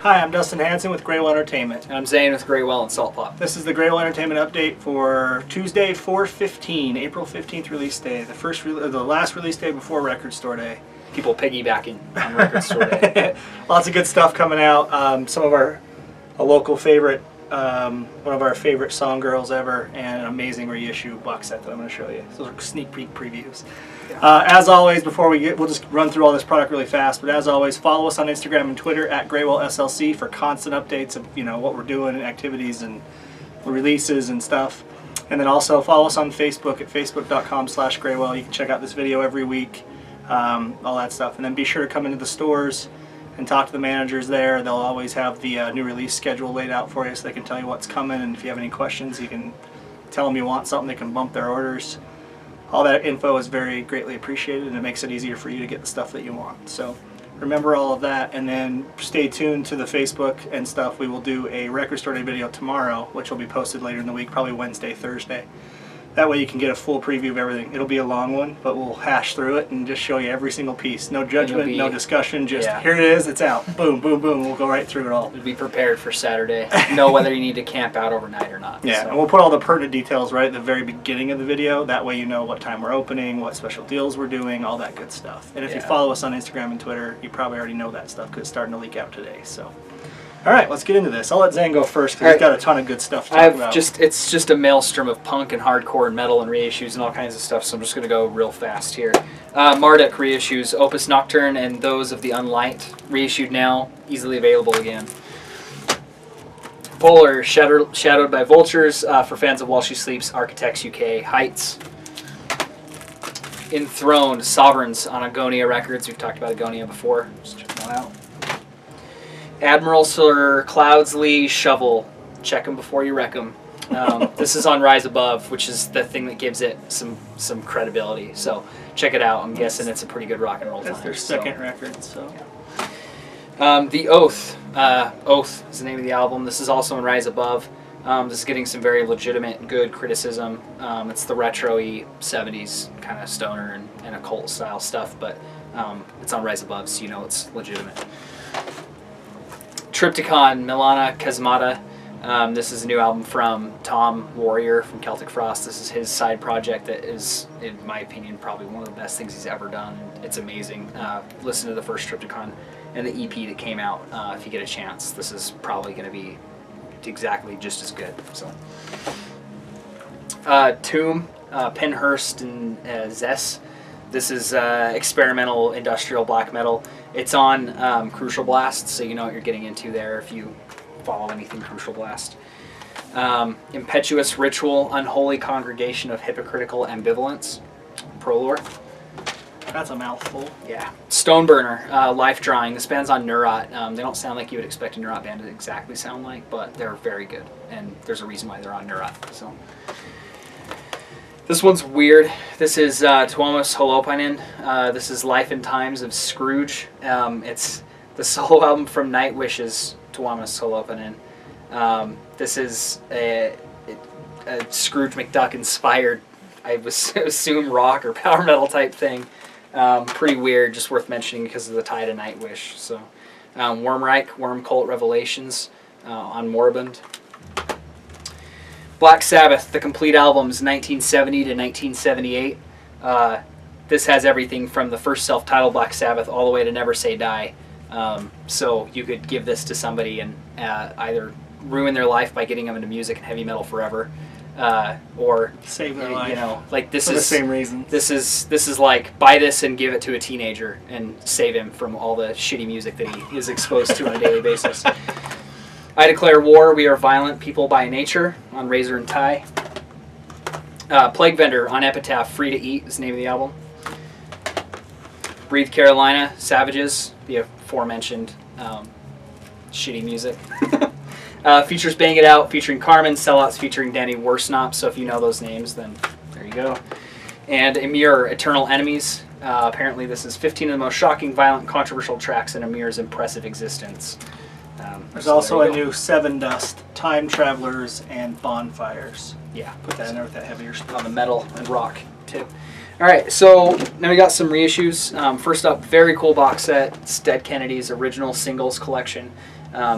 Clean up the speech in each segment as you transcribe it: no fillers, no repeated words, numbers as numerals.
Hi, I'm Dustin Hanson with Graywhale Entertainment. And I'm Zane with Graywhale and Salt Pop. This is the Graywhale Entertainment update for Tuesday, 4/15, April 15th release day, the last release day before Record Store Day. People piggybacking on Record Store Day. Lots of good stuff coming out. Some of a local favorite, one of our favorite song girls ever, and an amazing reissue box set that I'm going to show you. Those are sneak peek previews. As always, before we'll just run through all this product really fast, but as always, follow us on Instagram and Twitter at GraywhaleSLC for constant updates of what we're doing and activities and releases and stuff. And then also follow us on Facebook at facebook.com/Graywhale. You can check out this video every week, all that stuff. And then be sure to come into the stores and talk to the managers there. They'll always have the new release schedule laid out for you so they can tell you what's coming, and if you have any questions you can tell them you want something, they can bump their orders. All that info is very greatly appreciated, and it makes it easier for you to get the stuff that you want. So remember all of that, and then stay tuned to the Facebook and stuff. We will do a Record Store Day video tomorrow, which will be posted later in the week, probably Wednesday, Thursday. That way you can get a full preview of everything. It'll be a long one, but we'll hash through it and just show you every single piece. No judgment, no discussion, just here it is, it's out. Boom, boom, boom. We'll go right through it all. Be prepared for Saturday. Know whether you need to camp out overnight or not. Yeah, and we'll put all the pertinent details right at the very beginning of the video. That way you know what time we're opening, what special deals we're doing, all that good stuff. And if you follow us on Instagram and Twitter, you probably already know that stuff because it's starting to leak out today. So. All right, let's get into this. I'll let Zane go first because he's got a ton of good stuff to talk about. It's just a maelstrom of punk and hardcore and metal and reissues and all kinds of stuff, so I'm just going to go real fast here. Marduk reissues, Opus Nocturne and those of the Unlight, reissued now, easily available again. Polar, shadowed by Vultures, for fans of While She Sleeps, Architects UK, Heights. Enthroned, Sovereigns on Agonia Records. We've talked about Agonia before. Just check that out. Admiral Sir Cloudesley, Shovell. Check them before you wreck them. This is on Rise Above, which is the thing that gives it some credibility. So check it out. I'm guessing it's a pretty good rock and roll. That's their second record. So The Oath. Oath is the name of the album. This is also on Rise Above. This is getting some very legitimate, good criticism. It's the retro-y 70s kind of stoner and occult style stuff, but it's on Rise Above, so you know it's legitimate. Triptykon, Melana, Chasmata. This is a new album from T.O.M.B Warrior from Celtic Frost. This is his side project that is, in my opinion, probably one of the best things he's ever done. It's amazing. Listen to the first Triptykon and the EP that came out if you get a chance. This is probably going to be exactly just as good. So, T.O.M.B, Pennhurst, and Xesse. This is experimental industrial black metal. It's on Crucial Blast, so you know what you're getting into there if you follow anything Crucial Blast. Impetuous Ritual, Unholy Congregation of Hypocritical Ambivalence, Prolore. That's a mouthful. Yeah. Stoneburner, Life Drawing. This band's on Neurot. They don't sound like you would expect a Neurot band to exactly sound like, but they're very good, and there's a reason why they're on Neurot. So. This one's weird. This is Tuomas Holopainen. This is Life and Times of Scrooge. It's the solo album from Nightwish's Tuomas Holopainen. This is a Scrooge McDuck inspired, I would assume, rock or power metal type thing. Pretty weird, just worth mentioning because of the tie to Nightwish. So, Wormreich, Wormcult Revelations on Moribund. Black Sabbath, the complete albums, 1970 to 1978. This has everything from the first self-titled Black Sabbath all the way to Never Say Die. So you could give this to somebody and either ruin their life by getting them into music and heavy metal forever, or save their life. You know, like this for is the same reason. This is like buy this and give it to a teenager and save him from all the shitty music that he is exposed to on a daily basis. I Declare War, We Are Violent People by Nature on Razor and Tie. Plague Vendor on Epitaph, Free to Eat is the name of the album. Breathe Carolina, Savages, the aforementioned shitty music. Features Bang It Out featuring Carmen, Sellouts featuring Danny Worsnop, so if you know those names, then there you go. And Emmure, Eternal Enemies. Apparently this is 15 of the most shocking, violent, controversial tracks in Emmure's impressive existence. There's also a new Sevendust, Time Travelers, and Bonfires. Yeah. Put that in there with that heavier stuff. On the metal and rock, too. Alright, so now we got some reissues. First up, very cool box set. It's Dead Kennedy's original singles collection.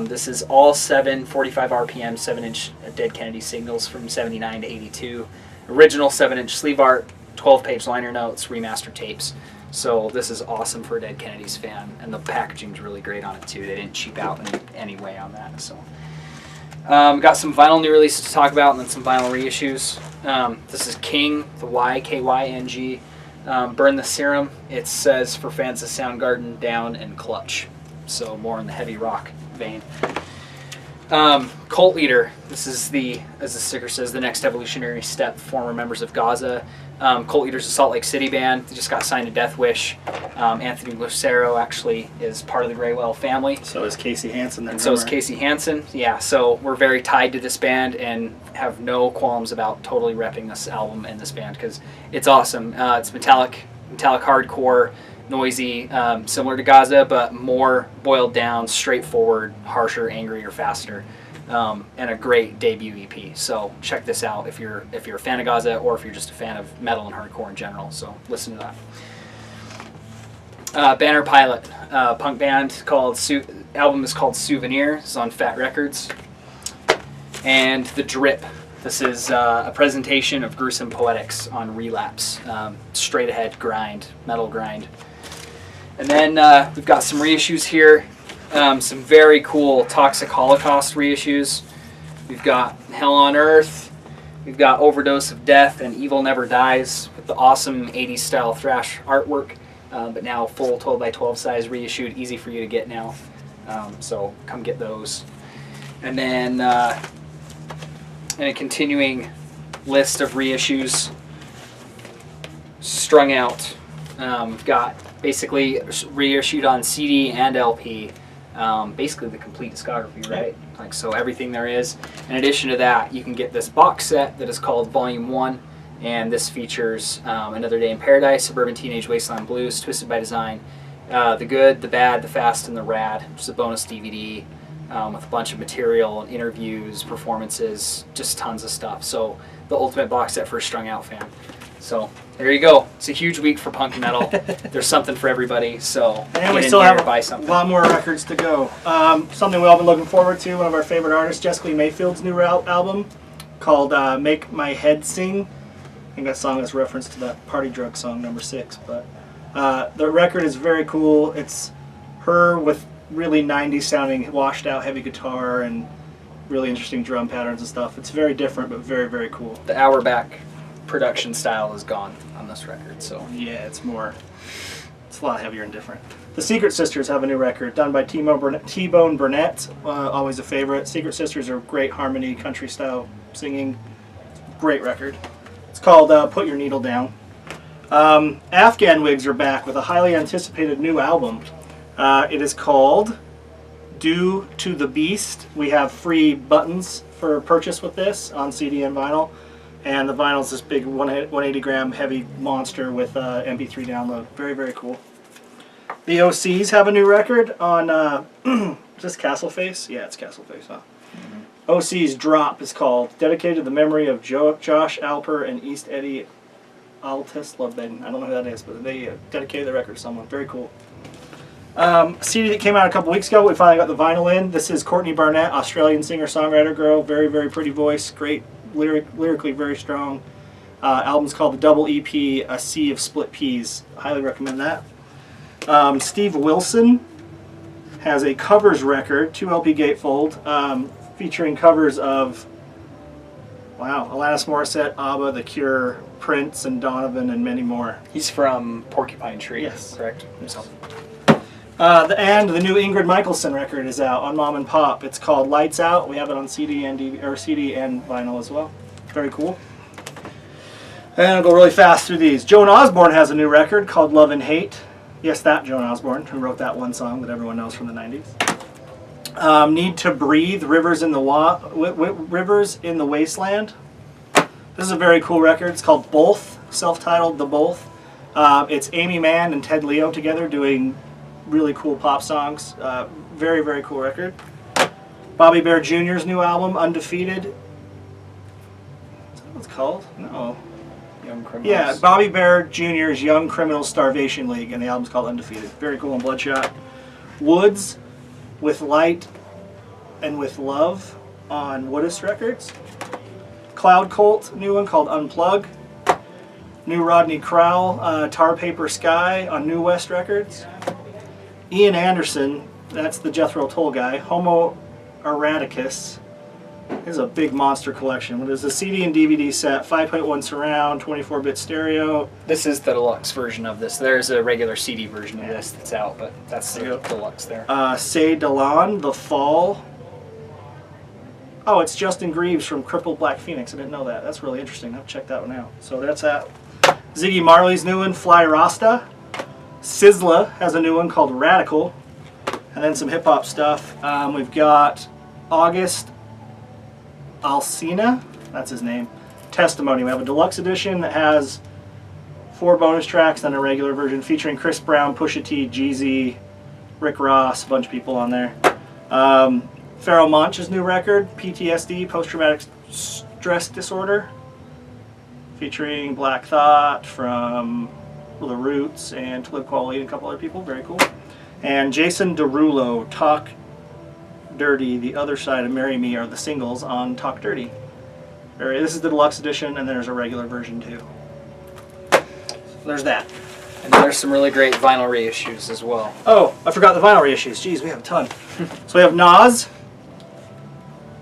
This is all 45 RPM, 7-inch Dead Kennedy signals from 79 to 82. Original 7-inch sleeve art, 12-page liner notes, remastered tapes. So this is awesome for a Dead Kennedys fan, and the packaging's really great on it too. They didn't cheap out in any way on that. So got some vinyl new releases to talk about, and then some vinyl reissues. This is Kyng, the Y, K-Y-N-G. Burn the Serum. It says for fans of Soundgarden, Down, and Clutch. So more in the heavy rock vein. Cult Leader. This is the, as the sticker says, the next evolutionary step. Former members of Gaza. Cult Leader's a Salt Lake City band. They just got signed to Death Wish. Anthony Lucero actually is part of the Graywhale family. So is Casey Hansen. And so is Casey Hansen. Yeah, so we're very tied to this band and have no qualms about totally repping this album and this band because it's awesome. It's metallic hardcore, noisy, similar to Gaza, but more boiled down, straightforward, harsher, angrier, faster. And a great debut EP. So check this out if you're a fan of Gaza or if you're just a fan of metal and hardcore in general. So listen to that. Banner Pilot, punk band called album is called Souvenir. It's on Fat Records. And The Drip. This is a presentation of Gruesome Poetics on Relapse. Straight ahead grind, metal grind. And then we've got some reissues here. Some very cool Toxic Holocaust reissues. We've got Hell on Earth. We've got Overdose of Death and Evil Never Dies with the awesome 80s style thrash artwork, but now full 12 by 12 size reissued, easy for you to get now. So come get those. And then in a continuing list of reissues, Strung Out. We've got basically reissued on CD and LP. Basically the complete discography, right? Like, so everything there is. In addition to that, you can get this box set that is called Volume 1, and this features Another Day in Paradise, Suburban Teenage Wasteland Blues, Twisted by Design, The Good, The Bad, The Fast, and The Rad, which is a bonus DVD with a bunch of material and interviews, performances, just tons of stuff. So the ultimate box set for a Strung Out fan. So there you go. It's a huge week for punk metal. There's something for everybody. So and we get still in here have and buy something. A lot more records to go. Something we've all been looking forward to. One of our favorite artists, Jessica Lee Mayfield's new album called "Make My Head Sing." I think that song is reference to that Party Drug song number 6. But the record is very cool. It's her with really 90s sounding, washed out heavy guitar and really interesting drum patterns and stuff. It's very different, but very, very cool. The Hourback production style is gone on this record, so yeah, it's a lot heavier and different. The Secret Sisters have a new record done by T-Bone Burnett, always a favorite. Secret Sisters are great harmony, country style singing, great record. It's called Put Your Needle Down. Afghan Wigs are back with a highly anticipated new album. It is called Due to the Beast. We have free buttons for purchase with this on CD and vinyl. And the vinyl is this big 180 gram heavy monster with MP3 download. Very, very cool. The OCs have a new record on, is this Castleface? Yeah, it's Castleface, huh? Mm-hmm. OC's Drop is called, dedicated to the memory of Josh Alper and East Eddie Altesleben. I don't know who that is, but they dedicated the record to someone. Very cool. CD that came out a couple weeks ago, we finally got the vinyl in. This is Courtney Barnett, Australian singer-songwriter girl. Very, very pretty voice. Great. Lyrically very strong. Album's called the Double EP, A Sea of Split Peas. Highly recommend that. Steve Wilson has a covers record, 2 LP gatefold, featuring covers of, wow, Alanis Morissette, ABBA, The Cure, Prince, and Donovan, and many more. He's from Porcupine Tree, yes, correct? So. And the new Ingrid Michaelson record is out on Mom and Pop. It's called Lights Out. We have it on CD and vinyl as well. Very cool. And I'll go really fast through these. Joan Osborne has a new record called Love and Hate. Yes, that Joan Osborne, who wrote that one song that everyone knows from the 90s. Need to Breathe, Rivers in the Wasteland. This is a very cool record. It's called Both, self-titled The Both. It's Amy Mann and Ted Leo together doing really cool pop songs. Very, very cool record. Bobby Bear Jr.'s new album, Undefeated. Is that what it's called? No. Young Criminals. Yeah, Bobby Bear Jr.'s Young Criminals Starvation League, and the album's called Undefeated. Very cool and Bloodshot. Woods with Light and With Love on Woodus Records. Cloud Cult, new one called Unplug. New Rodney Crowell, Tar Paper Sky on New West Records. Ian Anderson, that's the Jethro Tull guy. Homo Eradicus. This is a big monster collection. It is a CD and DVD set, 5.1 surround, 24-bit stereo. This is the deluxe version of this. There's a regular CD version of this that's out, but that's the deluxe there. Say Delon, The Fall. Oh, it's Justin Greaves from Crippled Black Phoenix. I didn't know that. That's really interesting. I'll check that one out. So that's that. Ziggy Marley's new one, Fly Rasta. Sizzla has a new one called Radical. And then some hip-hop stuff. We've got August Alsina, that's his name, Testimony. We have a deluxe edition that has 4 bonus tracks and a regular version featuring Chris Brown, Pusha T, Jeezy, Rick Ross, a bunch of people on there. Pharoah Monch's new record, PTSD, Post-Traumatic Stress Disorder, featuring Black Thought from The Roots and Talib Kweli and a couple other people. Very cool. And Jason Derulo, Talk Dirty, The Other Side of Marry Me are the singles on Talk Dirty. This is the deluxe edition, and there's a regular version too. So there's that. And there's some really great vinyl reissues as well. Oh, I forgot the vinyl reissues. Jeez, we have a ton. So we have Nas.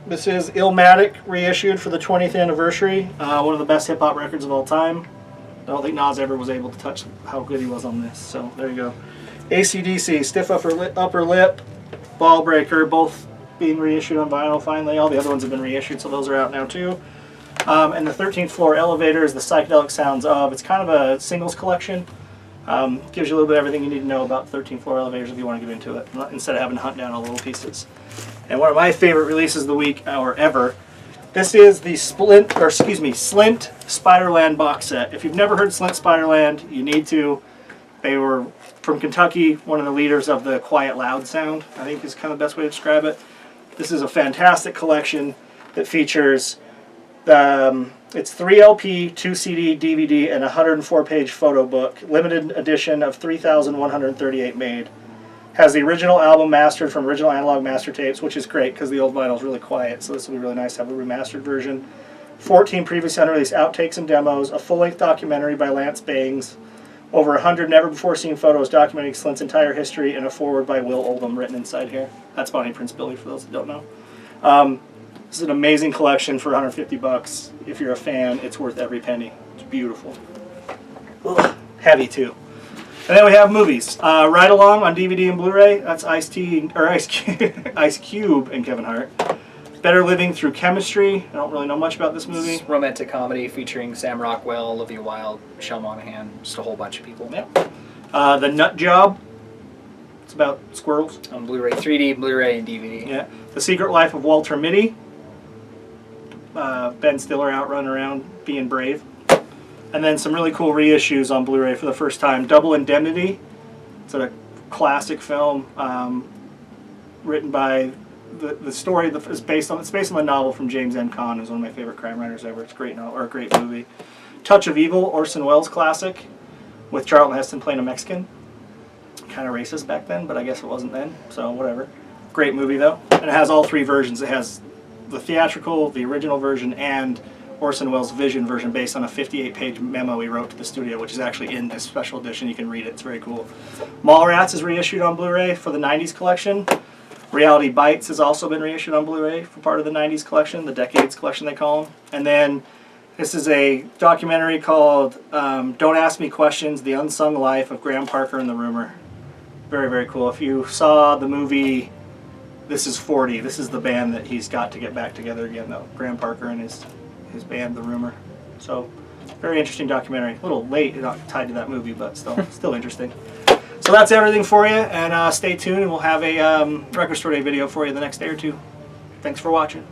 This is Illmatic reissued for the 20th anniversary. One of the best hip-hop records of all time. I don't think Nas ever was able to touch how good he was on this. So there you go. AC/DC, Stiff Upper Lip, Ball Breaker, both being reissued on vinyl finally. All the other ones have been reissued, so those are out now too. And the 13th Floor Elevator is the Psychedelic Sounds of. It's kind of a singles collection. Gives you a little bit of everything you need to know about 13th Floor Elevators if you want to get into it, instead of having to hunt down all the little pieces. And one of my favorite releases of the week, or ever, this is the Slint Spiderland box set. If you've never heard Slint Spiderland, you need to. They were from Kentucky, one of the leaders of the quiet loud sound, I think is kind of the best way to describe it. This is a fantastic collection that features it's 3 LP, 2 CD, DVD, and a 104-page photo book. Limited edition of 3,138 made. Has the original album mastered from original analog master tapes, which is great because the old vinyl is really quiet, so this will be really nice to have a remastered version. 14 previously unreleased outtakes and demos, a full-length documentary by Lance Bangs, over 100 never-before-seen photos documenting Slint's entire history, and a foreword by Will Oldham written inside here. That's Bonnie Prince Billy, for those that don't know. This is an amazing collection for $150. If you're a fan, it's worth every penny. It's beautiful. Ugh, heavy, too. And then we have movies. Ride Along on DVD and Blu-ray. That's Ice Cube and Kevin Hart. Better Living Through Chemistry. I don't really know much about this movie. It's romantic comedy featuring Sam Rockwell, Olivia Wilde, Michelle Monaghan, just a whole bunch of people. Yep. The Nut Job. It's about squirrels. On Blu-ray, 3D, Blu-ray, and DVD. Yeah. The Secret Life of Walter Mitty. Ben Stiller out running around being brave. And then some really cool reissues on Blu-ray for the first time. Double Indemnity. It's a classic film written by the story is based on the novel from James N. Caan, who's one of my favorite crime writers ever. It's a great novel, or a great movie. Touch of Evil, Orson Welles classic, with Charlton Heston playing a Mexican. Kind of racist back then, but I guess it wasn't then, so whatever. Great movie though, and it has all 3 versions. It has the theatrical, the original version, and Orson Welles' Vision version based on a 58-page memo he wrote to the studio, which is actually in this special edition. You can read it. It's very cool. Mallrats is reissued on Blu-ray for the 90s collection. Reality Bites has also been reissued on Blu-ray for part of the 90s collection, the Decades collection they call them. And then this is a documentary called Don't Ask Me Questions, The Unsung Life of Graham Parker and the Rumor. Very, very cool. If you saw the movie This Is 40, this is the band that he's got to get back together again, though. Graham Parker and his band, The Rumor. So, very interesting documentary. A little late, not tied to that movie, but still interesting. So that's everything for you, and stay tuned, and we'll have a Record Store Day video for you the next day or two. Thanks for watching.